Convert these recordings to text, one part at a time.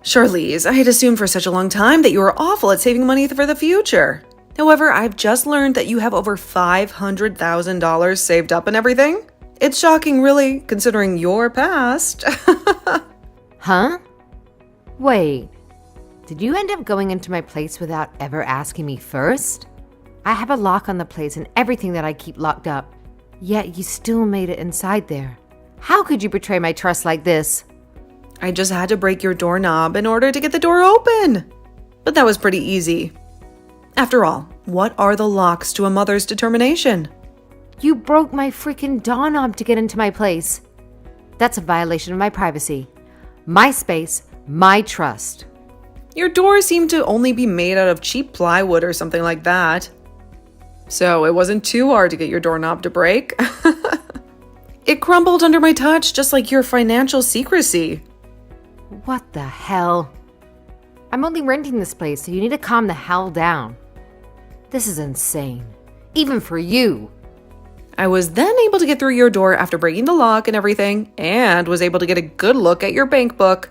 Charlize, I had assumed for such a long time that you were awful at saving money for the future. However, I've just learned that you have over $500,000 saved up and everything. It's shocking, really, considering your past. Huh? Wait, did you end up going into my place without ever asking me first? I have a lock on the place and everything that I keep locked up, yet you still made it inside there. How could you betray my trust like this? I just had to break your doorknob in order to get the door open. But that was pretty easy. After all, what are the locks to a mother's determination? You broke my freaking doorknob to get into my place. That's a violation of my privacy. My space, my trust. Your doors seem to only be made out of cheap plywood or something like that. So it wasn't too hard to get your doorknob to break. It crumbled under my touch, just like your financial secrecy. What the hell? I'm only renting this place, so you need to calm the hell down. This is insane. Even for you. I was then able to get through your door after breaking the lock and everything, and was able to get a good look at your bank book.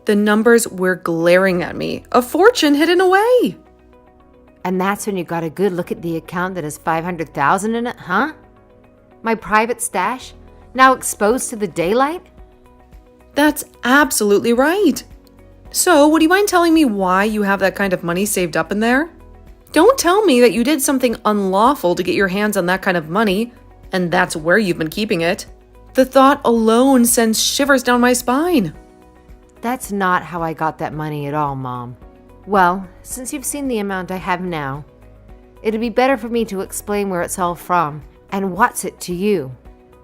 The numbers were glaring at me, a fortune hidden away. And that's when you got a good look at the account that has $500,000 in it, huh? My private stash, now exposed to the daylight? That's absolutely right. So, would you mind telling me why you have that kind of money saved up in there? Don't tell me that you did something unlawful to get your hands on that kind of money, and that's where you've been keeping it. The thought alone sends shivers down my spine. That's not how I got that money at all, Mom. Well, since you've seen the amount I have now, it'd be better for me to explain where it's all from and what's it to you.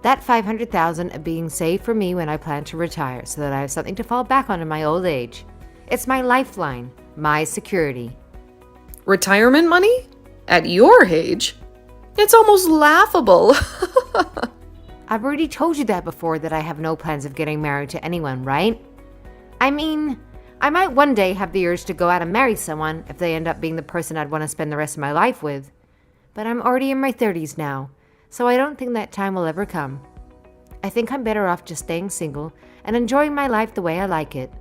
That $500,000 are being saved for me when I plan to retire so that I have something to fall back on in my old age. It's my lifeline, my security. Retirement money? At your age? It's almost laughable. I've already told you that before, that I have no plans of getting married to anyone, right? I mean, I might one day have the urge to go out and marry someone if they end up being the person I'd want to spend the rest of my life with. But I'm already in my 30s now, so I don't think that time will ever come. I think I'm better off just staying single and enjoying my life the way I like it.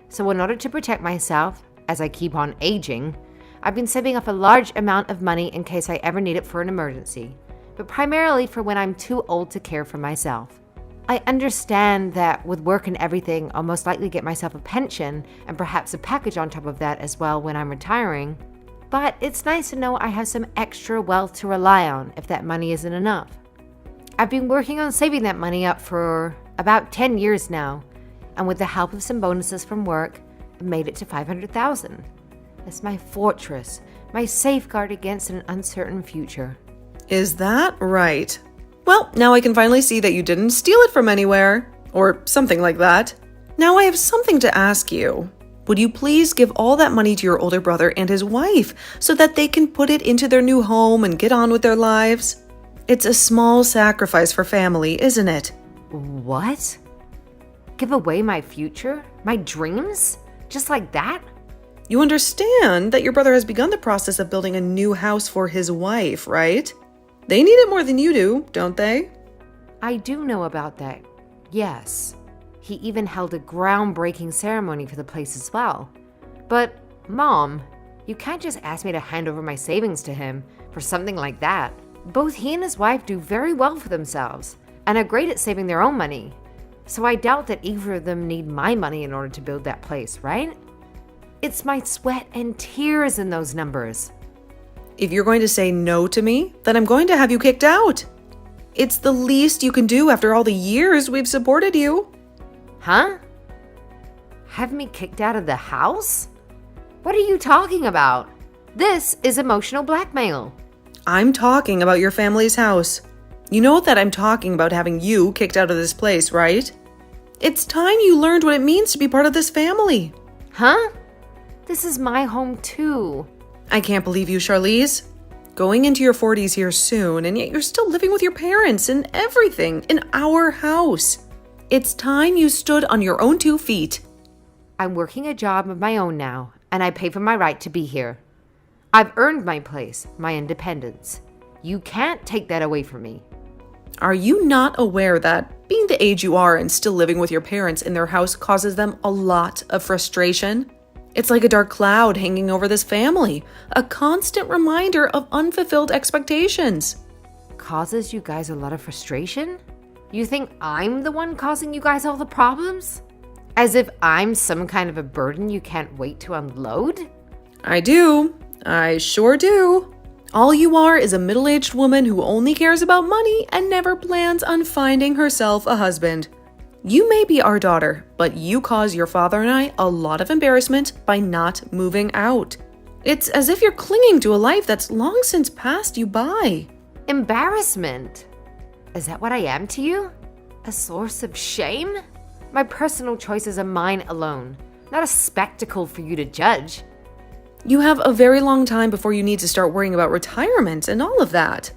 So in order to protect myself, as I keep on aging, I've been saving up a large amount of money in case I ever need it for an emergency, but primarily for when I'm too old to care for myself. I understand that with work and everything, I'll most likely get myself a pension and perhaps a package on top of that as well when I'm retiring. But it's nice to know I have some extra wealth to rely on if that money isn't enough. I've been working on saving that money up for about 10 years now, and with the help of some bonuses from work, I've made it to $500,000. It's my fortress, my safeguard against an uncertain future. Is that right? Well, now I can finally see that you didn't steal it from anywhere, or something like that. Now I have something to ask you. Would you please give all that money to your older brother and his wife so that they can put it into their new home and get on with their lives? It's a small sacrifice for family, isn't it? What? Give away my future? My dreams? Just like that? You understand that your brother has begun the process of building a new house for his wife, right? They need it more than you do, don't they? I do know about that, yes. He even held a groundbreaking ceremony for the place as well. But, Mom, you can't just ask me to hand over my savings to him for something like that. Both he and his wife do very well for themselves and are great at saving their own money. So I doubt that either of them need my money in order to build that place, right? It's my sweat and tears in those numbers. If you're going to say no to me, then I'm going to have you kicked out. It's the least you can do after all the years we've supported you. Huh? Have me kicked out of the house? What are you talking about? This is emotional blackmail. I'm talking about your family's house. You know that I'm talking about having you kicked out of this place, right? It's time you learned what it means to be part of this family. Huh? This is my home too. I can't believe you, Charlize. Going into your 40s here soon, and yet you're still living with your parents and everything in our house. It's time you stood on your own 2 feet. I'm working a job of my own now, and I pay for my right to be here. I've earned my place, my independence. You can't take that away from me. Are you not aware that Being the age you are and still living with your parents in their house causes them a lot of frustration. It's like a dark cloud hanging over this family, a constant reminder of unfulfilled expectations. Causes you guys a lot of frustration? You think I'm the one causing you guys all the problems? As if I'm some kind of a burden you can't wait to unload? I do. I sure do. All you are is a middle-aged woman who only cares about money and never plans on finding herself a husband. You may be our daughter, but you cause your father and I a lot of embarrassment by not moving out. It's as if you're clinging to a life that's long since passed you by. Embarrassment? Is that what I am to you? A source of shame? My personal choices are mine alone, not a spectacle for you to judge. You have a very long time before you need to start worrying about retirement and all of that.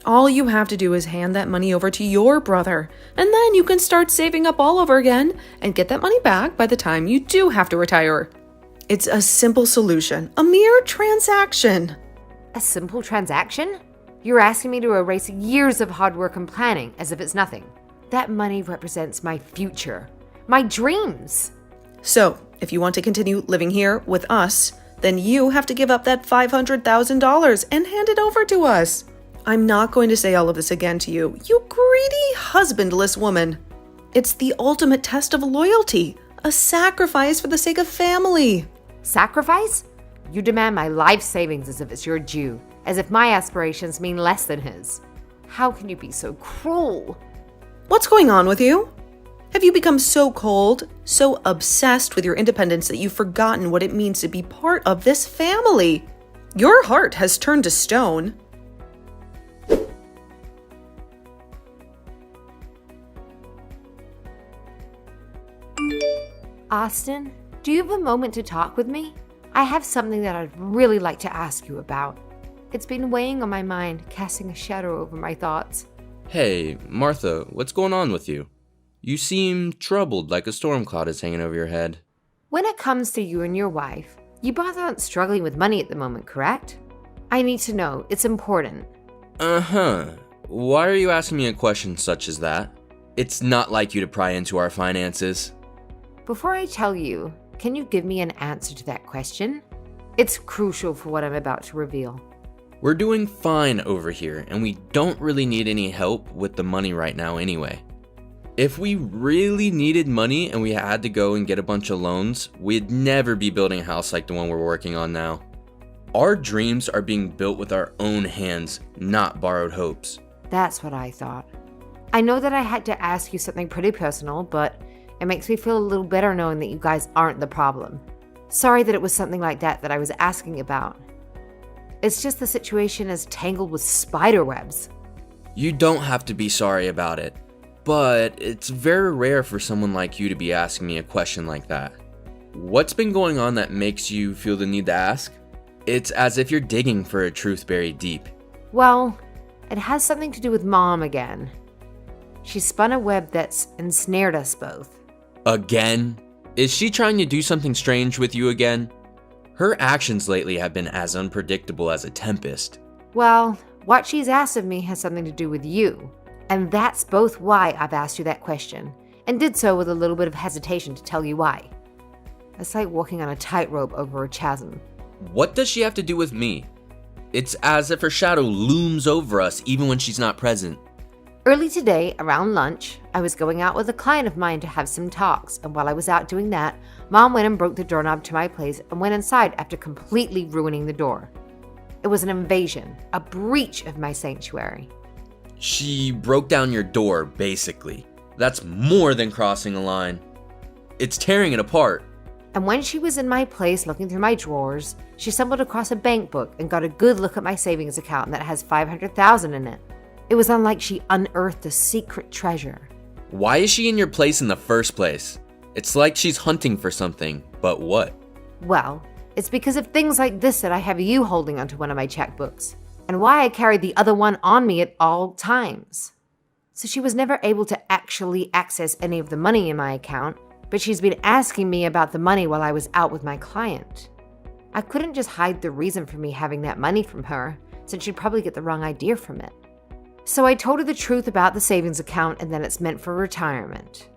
All you have to do is hand that money over to your brother, and then you can start saving up all over again and get that money back by the time you do have to retire. It's a simple solution, a mere transaction. A simple transaction? You're asking me to erase years of hard work and planning as if it's nothing. That money represents my future, my dreams. So, if you want to continue living here with us, then you have to give up that $500,000 and hand it over to us. I'm not going to say all of this again to you, you greedy, husbandless woman. It's the ultimate test of loyalty, a sacrifice for the sake of family. Sacrifice? You demand my life savings as if it's your due, as if my aspirations mean less than his. How can you be so cruel? What's going on with you? Have you become so cold, so obsessed with your independence that you've forgotten what it means to be part of this family? Your heart has turned to stone. Austin, do you have a moment to talk with me? I have something that I'd really like to ask you about. It's been weighing on my mind, casting a shadow over my thoughts. Hey, Martha, what's going on with you? You seem troubled, like a storm cloud is hanging over your head. When it comes to you and your wife, you both aren't struggling with money at the moment, correct? I need to know. It's important. Uh-huh. Why are you asking me a question such as that? It's not like you to pry into our finances. Before I tell you, can you give me an answer to that question? It's crucial for what I'm about to reveal. We're doing fine over here, and we don't really need any help with the money right now anyway. If we really needed money and we had to go and get a bunch of loans, we'd never be building a house like the one we're working on now. Our dreams are being built with our own hands, not borrowed hopes. That's what I thought. I know that I had to ask you something pretty personal, but it makes me feel a little better knowing that you guys aren't the problem. Sorry that it was something like that I was asking about. It's just the situation is tangled with spider webs. You don't have to be sorry about it, but it's very rare for someone like you to be asking me a question like that. What's been going on that makes you feel the need to ask? It's as if you're digging for a truth buried deep. Well, it has something to do with Mom again. She spun a web that's ensnared us both. Again? Is she trying to do something strange with you again? Her actions lately have been as unpredictable as a tempest. Well, what she's asked of me has something to do with you. And that's both why I've asked you that question, and did so with a little bit of hesitation to tell you why. It's like walking on a tightrope over a chasm. What does she have to do with me? It's as if her shadow looms over us even when she's not present. Early today, around lunch, I was going out with a client of mine to have some talks, and while I was out doing that, Mom went and broke the doorknob to my place and went inside after completely ruining the door. It was an invasion, a breach of my sanctuary. She broke down your door, basically. That's more than crossing a line. It's tearing it apart. And when she was in my place looking through my drawers, she stumbled across a bank book and got a good look at my savings account that has $500,000 in it. It was unlike she unearthed a secret treasure. Why is she in your place in the first place? It's like she's hunting for something, but what? Well, it's because of things like this that I have you holding onto one of my checkbooks, and why I carried the other one on me at all times. So she was never able to actually access any of the money in my account, but she's been asking me about the money while I was out with my client. I couldn't just hide the reason for me having that money from her, since she'd probably get the wrong idea from it. So I told her the truth about the savings account and that it's meant for retirement.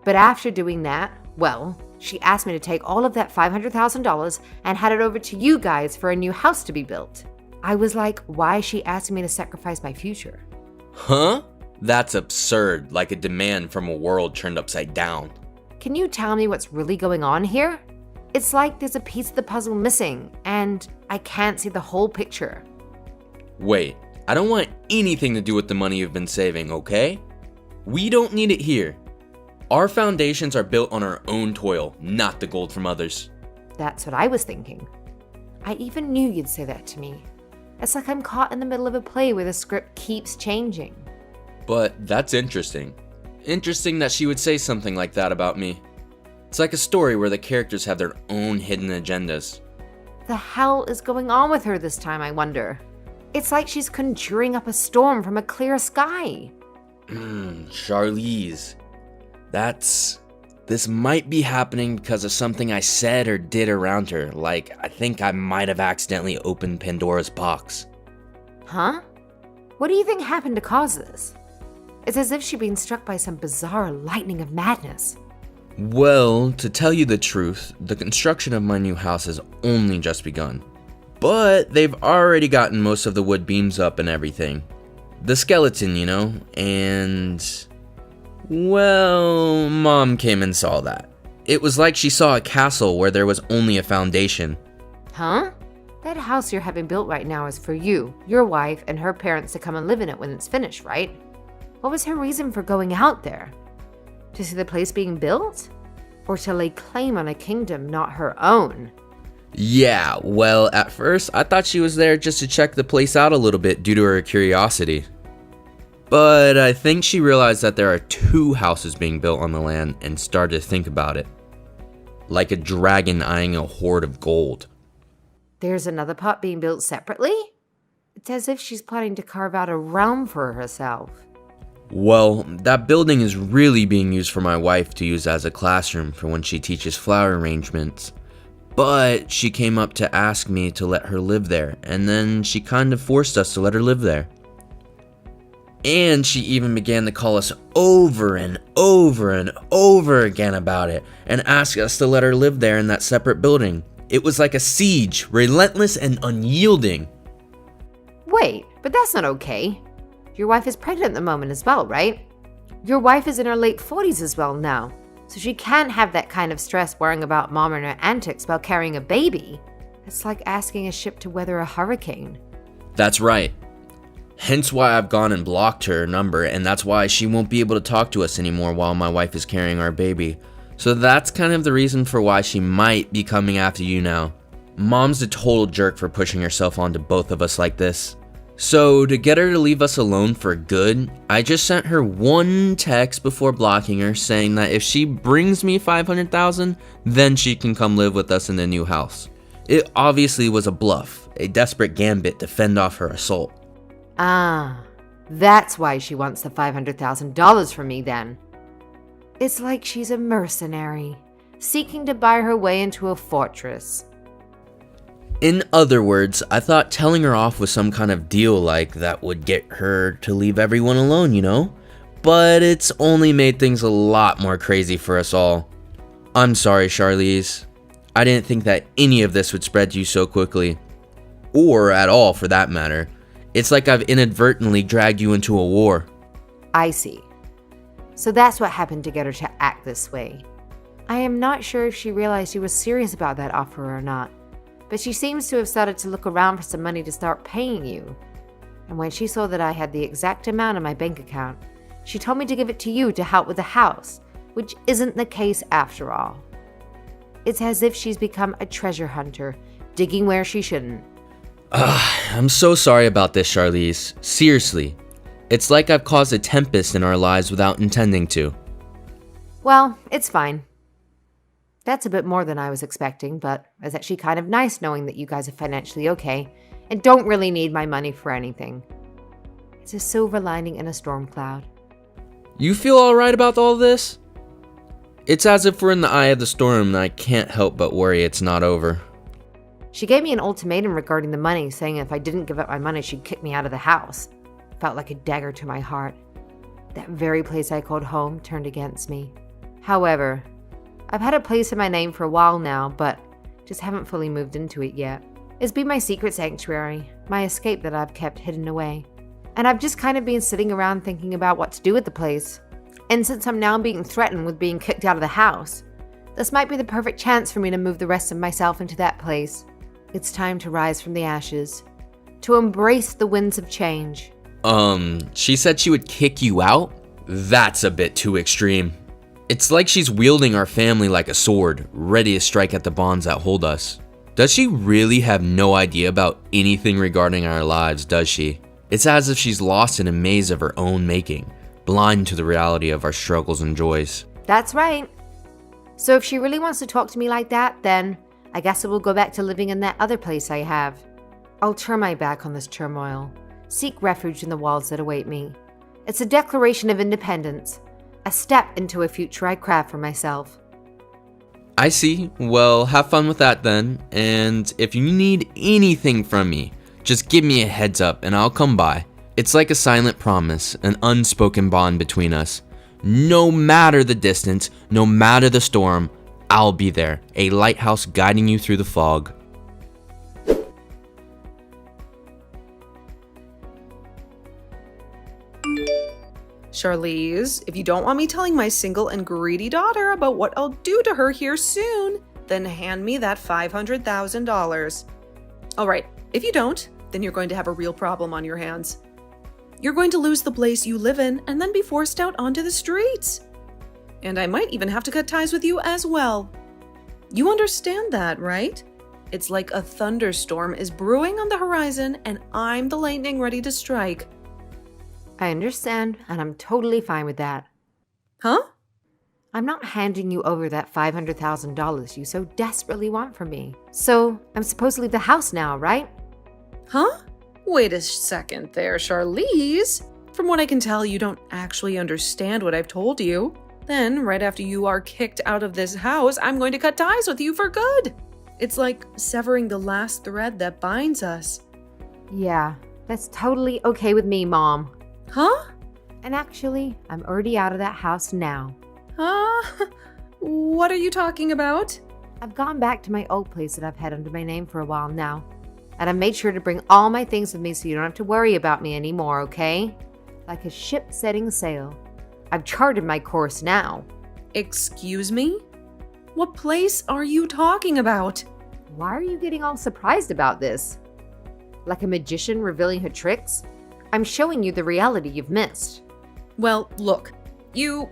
But after doing that, well, she asked me to take all of that $500,000 and hand it over to you guys for a new house to be built. I was like, why is she asking me to sacrifice my future? Huh? That's absurd, like a demand from a world turned upside down. Can you tell me what's really going on here? It's like there's a piece of the puzzle missing, and I can't see the whole picture. Wait, I don't want anything to do with the money you've been saving, okay? We don't need it here. Our foundations are built on our own toil, not the gold from others. That's what I was thinking. I even knew you'd say that to me. It's like I'm caught in the middle of a play where the script keeps changing. But that's interesting. Interesting that she would say something like that about me. It's like a story where the characters have their own hidden agendas. The hell is going on with her this time, I wonder? It's like she's conjuring up a storm from a clear sky. Charlize. This might be happening because of something I said or did around her. Like, I think I might have accidentally opened Pandora's box. Huh? What do you think happened to cause this? It's as if she'd been struck by some bizarre lightning of madness. Well, to tell you the truth, the construction of my new house has only just begun. But they've already gotten most of the wood beams up and everything. The skeleton, you know, and... well, Mom came and saw that. It was like she saw a castle where there was only a foundation. Huh? That house you're having built right now is for you, your wife, and her parents to come and live in it when it's finished, right? What was her reason for going out there? To see the place being built? Or to lay claim on a kingdom not her own? Yeah, well, at first, I thought she was there just to check the place out a little bit due to her curiosity. But I think she realized that there are 2 houses being built on the land and started to think about it. Like a dragon eyeing a hoard of gold. There's another pot being built separately? It's as if she's planning to carve out a realm for herself. Well, that building is really being used for my wife to use as a classroom for when she teaches flower arrangements. But she came up to ask me to let her live there, and then she kind of forced us to let her live there. And she even began to call us over and over and over again about it, and ask us to let her live there in that separate building. It was like a siege, relentless and unyielding. Wait, but that's not okay. Your wife is pregnant at the moment as well, right? Your wife is in her late 40s as well now, so she can't have that kind of stress worrying about mom and her antics while carrying a baby. It's like asking a ship to weather a hurricane. That's right. Hence why I've gone and blocked her number, and that's why she won't be able to talk to us anymore while my wife is carrying our baby. So that's kind of the reason for why she might be coming after you now. Mom's a total jerk for pushing herself onto both of us like this. So to get her to leave us alone for good, I just sent her one text before blocking her saying that if she brings me $500,000, then she can come live with us in the new house. It obviously was a bluff, a desperate gambit to fend off her assault. Ah, that's why she wants the $500,000 from me then. It's like she's a mercenary, seeking to buy her way into a fortress. In other words, I thought telling her off was some kind of deal like that would get her to leave everyone alone, you know? But it's only made things a lot more crazy for us all. I'm sorry, Charlize. I didn't think that any of this would spread to you so quickly. Or at all, for that matter. It's like I've inadvertently dragged you into a war. I see. So that's what happened to get her to act this way. I am not sure if she realized you were serious about that offer or not, but she seems to have started to look around for some money to start paying you. And when she saw that I had the exact amount in my bank account, she told me to give it to you to help with the house, which isn't the case after all. It's as if she's become a treasure hunter, digging where she shouldn't. I'm so sorry about this, Charlize. Seriously. It's like I've caused a tempest in our lives without intending to. Well, it's fine. That's a bit more than I was expecting, but it's actually kind of nice knowing that you guys are financially okay and don't really need my money for anything. It's a silver lining in a storm cloud. You feel alright about all this? It's as if we're in the eye of the storm and I can't help but worry it's not over. She gave me an ultimatum regarding the money, saying if I didn't give up my money, she'd kick me out of the house. felt like a dagger to my heart. That very place I called home turned against me. However, I've had a place in my name for a while now, but just haven't fully moved into it yet. It's been my secret sanctuary, my escape that I've kept hidden away. And I've just kind of been sitting around thinking about what to do with the place. And since I'm now being threatened with being kicked out of the house, this might be the perfect chance for me to move the rest of myself into that place. It's time to rise from the ashes, to embrace the winds of change. She said she would kick you out? That's a bit too extreme. It's like she's wielding our family like a sword, ready to strike at the bonds that hold us. Does she really have no idea about anything regarding our lives, does she? It's as if she's lost in a maze of her own making, blind to the reality of our struggles and joys. That's right. So if she really wants to talk to me like that, then I guess I will go back to living in that other place I have. I'll turn my back on this turmoil, seek refuge in the walls that await me. It's a declaration of independence, a step into a future I craft for myself. I see. Well, have fun with that then. And if you need anything from me, just give me a heads up and I'll come by. It's like a silent promise, an unspoken bond between us. No matter the distance, no matter the storm, I'll be there, a lighthouse guiding you through the fog. Charlize, if you don't want me telling my single and greedy daughter about what I'll do to her here soon, then hand me that $500,000. All right, if you don't, then you're going to have a real problem on your hands. You're going to lose the place you live in and then be forced out onto the streets. And I might even have to cut ties with you as well. You understand that, right? It's like a thunderstorm is brewing on the horizon and I'm the lightning ready to strike. I understand, and I'm totally fine with that. Huh? I'm not handing you over that $500,000 you so desperately want from me. So I'm supposed to leave the house now, right? Huh? Wait a second there, Charlize. From what I can tell, you don't actually understand what I've told you. Then, right after you are kicked out of this house, I'm going to cut ties with you for good. It's like severing the last thread that binds us. Yeah, that's totally okay with me, Mom. Huh? And actually, I'm already out of that house now. Huh? What are you talking about? I've gone back to my old place that I've had under my name for a while now. And I made sure to bring all my things with me so you don't have to worry about me anymore, okay? Like a ship setting sail. I've charted my course now. Excuse me? What place are you talking about? Why are you getting all surprised about this? Like a magician revealing her tricks? I'm showing you the reality you've missed. Well, look, 2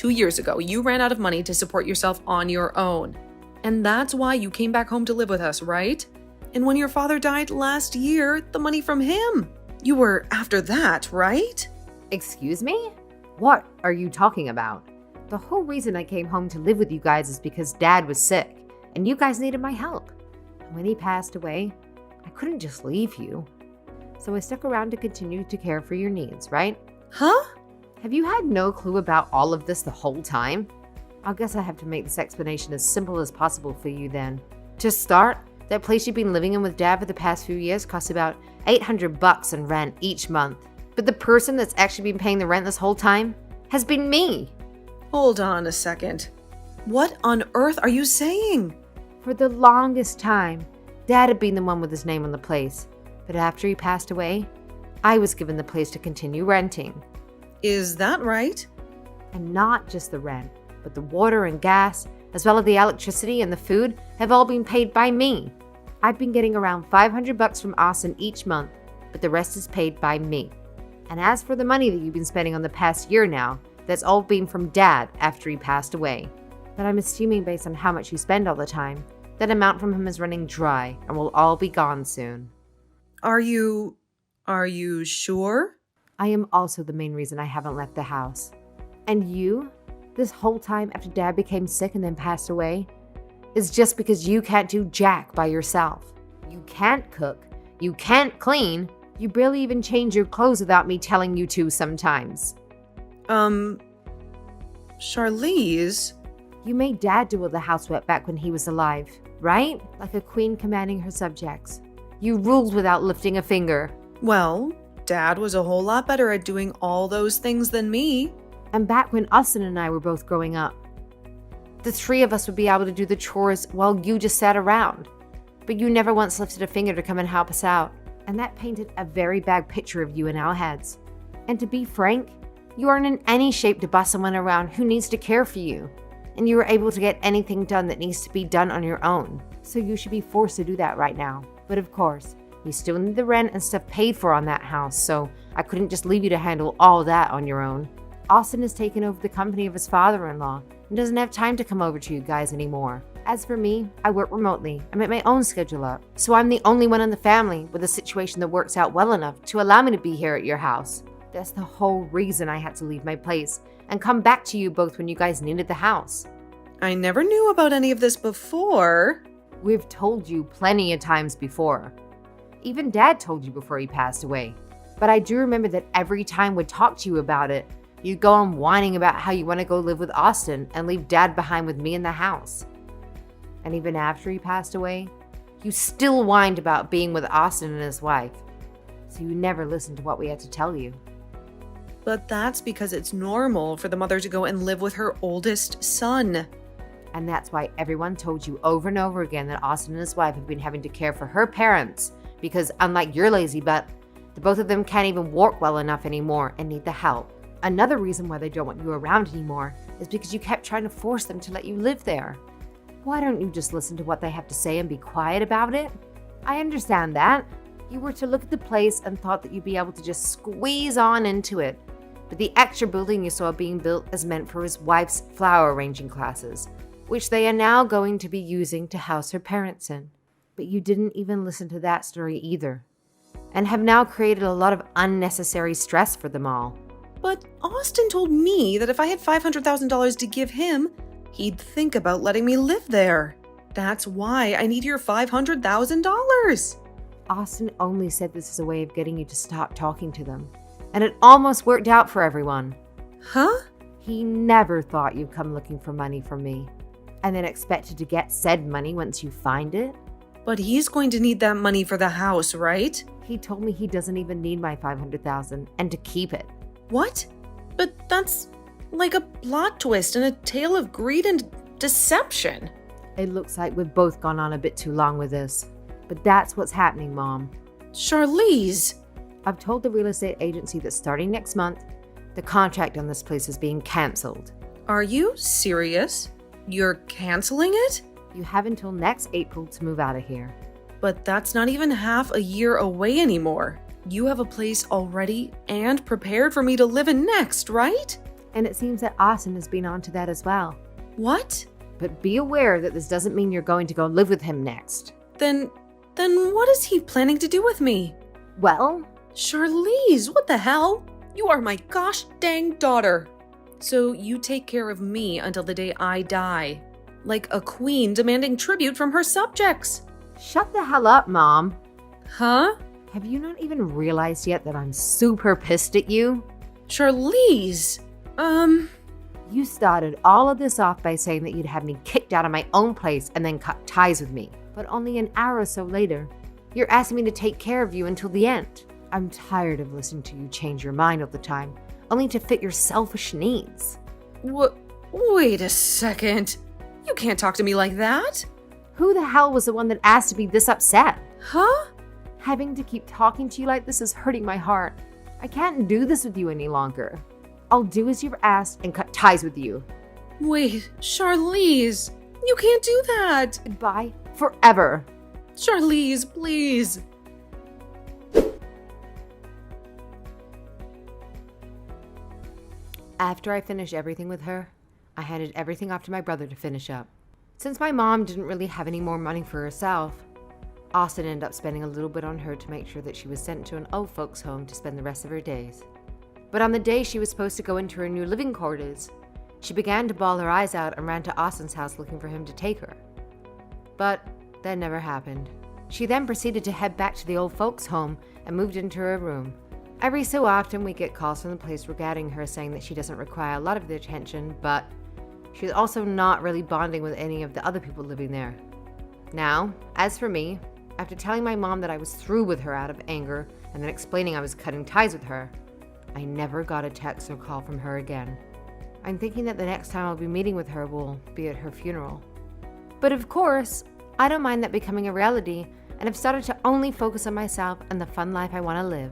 years ago, you ran out of money to support yourself on your own. And that's why you came back home to live with us, right? And when your father died last year, the money from him. You were after that, right? Excuse me? What are you talking about? The whole reason I came home to live with you guys is because Dad was sick, and you guys needed my help. And when he passed away, I couldn't just leave you. So I stuck around to continue to care for your needs, right? Huh? Have you had no clue about all of this the whole time? I guess I have to make this explanation as simple as possible for you then. To start, that place you've been living in with Dad for the past few years costs about $800 in rent each month. But the person that's actually been paying the rent this whole time has been me. Hold on a second. What on earth are you saying? For the longest time, Dad had been the one with his name on the place. But after he passed away, I was given the place to continue renting. Is that right? And not just the rent, but the water and gas, as well as the electricity and the food, have all been paid by me. I've been getting around $500 from Austin each month, but the rest is paid by me. And as for the money that you've been spending on the past year now, that's all been from Dad after he passed away. But I'm assuming based on how much you spend all the time, that amount from him is running dry and will all be gone soon. Are you sure? I am also the main reason I haven't left the house. And you, this whole time after Dad became sick and then passed away, is just because you can't do jack by yourself. You can't cook, you can't clean, you barely even change your clothes without me telling you to sometimes. Charlize? You made Dad do all the housework back when he was alive, right? Like a queen commanding her subjects. You ruled without lifting a finger. Well, Dad was a whole lot better at doing all those things than me. And back when Austin and I were both growing up, the three of us would be able to do the chores while you just sat around. But you never once lifted a finger to come and help us out. And that painted a very bad picture of you in our heads. And to be frank, you aren't in any shape to boss someone around who needs to care for you. And you are able to get anything done that needs to be done on your own. So you should be forced to do that right now. But of course, you still need the rent and stuff paid for on that house, so I couldn't just leave you to handle all that on your own. Austin has taken over the company of his father-in-law and doesn't have time to come over to you guys anymore. As for me, I work remotely. I make my own schedule up, so I'm the only one in the family with a situation that works out well enough to allow me to be here at your house. That's the whole reason I had to leave my place and come back to you both when you guys needed the house. I never knew about any of this before. We've told you plenty of times before. Even Dad told you before he passed away. But I do remember that every time we'd talk to you about it, you'd go on whining about how you want to go live with Austin and leave Dad behind with me in the house. And even after he passed away, you still whined about being with Austin and his wife. So you never listened to what we had to tell you. But that's because it's normal for the mother to go and live with her oldest son. And that's why everyone told you over and over again that Austin and his wife have been having to care for her parents because, unlike your lazy butt, the both of them can't even walk well enough anymore and need the help. Another reason why they don't want you around anymore is because you kept trying to force them to let you live there. Why don't you just listen to what they have to say and be quiet about it? I understand that. You were to look at the place and thought that you'd be able to just squeeze on into it. But the extra building you saw being built is meant for his wife's flower arranging classes, which they are now going to be using to house her parents in. But you didn't even listen to that story either, and have now created a lot of unnecessary stress for them all. But Austin told me that if I had $500,000 to give him, he'd think about letting me live there. That's why I need your $500,000. Austin only said this as a way of getting you to stop talking to them, and it almost worked out for everyone. Huh? He never thought you'd come looking for money from me, and then expected to get said money once you find it. But he's going to need that money for the house, right? He told me he doesn't even need my $500,000 and to keep it. What? But that's like a plot twist and a tale of greed and deception. It looks like we've both gone on a bit too long with this, but that's what's happening, Mom. Charlize! I've told the real estate agency that starting next month, the contract on this place is being cancelled. Are you serious? You're canceling it? You have until next April to move out of here. But that's not even half a year away anymore. You have a place already and prepared for me to live in next, right? And it seems that Austin has been onto that as well. What? But be aware that this doesn't mean you're going to go live with him next. Then what is he planning to do with me? Well, Charlize, what the hell? You are my gosh dang daughter. So you take care of me until the day I die. Like a queen demanding tribute from her subjects. shut the hell up, Mom. Huh? Have you not even realized yet that I'm super pissed at you? Charlize, You started all of this off by saying that you'd have me kicked out of my own place and then cut ties with me. But only an hour or so later, you're asking me to take care of you until the end. I'm tired of listening to you change your mind all the time, only to fit your selfish needs. Wait a second. You can't talk to me like that. Who the hell was the one that asked to be this upset? Huh? Having to keep talking to you like this is hurting my heart. I can't do this with you any longer. I'll do as you've asked and cut ties with you. Wait, Charlize, you can't do that. Goodbye forever. Charlize, please. After I finished everything with her, I handed everything off to my brother to finish up. Since my mom didn't really have any more money for herself, Austin ended up spending a little bit on her to make sure that she was sent to an old folks' home to spend the rest of her days. But on the day she was supposed to go into her new living quarters, she began to bawl her eyes out and ran to Austin's house looking for him to take her. But that never happened. She then proceeded to head back to the old folks' home and moved into her room. Every so often we get calls from the place regarding her saying that she doesn't require a lot of the attention, but she's also not really bonding with any of the other people living there. Now, as for me, After telling my mom that I was through with her out of anger and then explaining I was cutting ties with her, I never got a text or call from her again. I'm thinking that the next time I'll be meeting with her will be at her funeral. But of course, I don't mind that becoming a reality, and have started to only focus on myself and the fun life I want to live.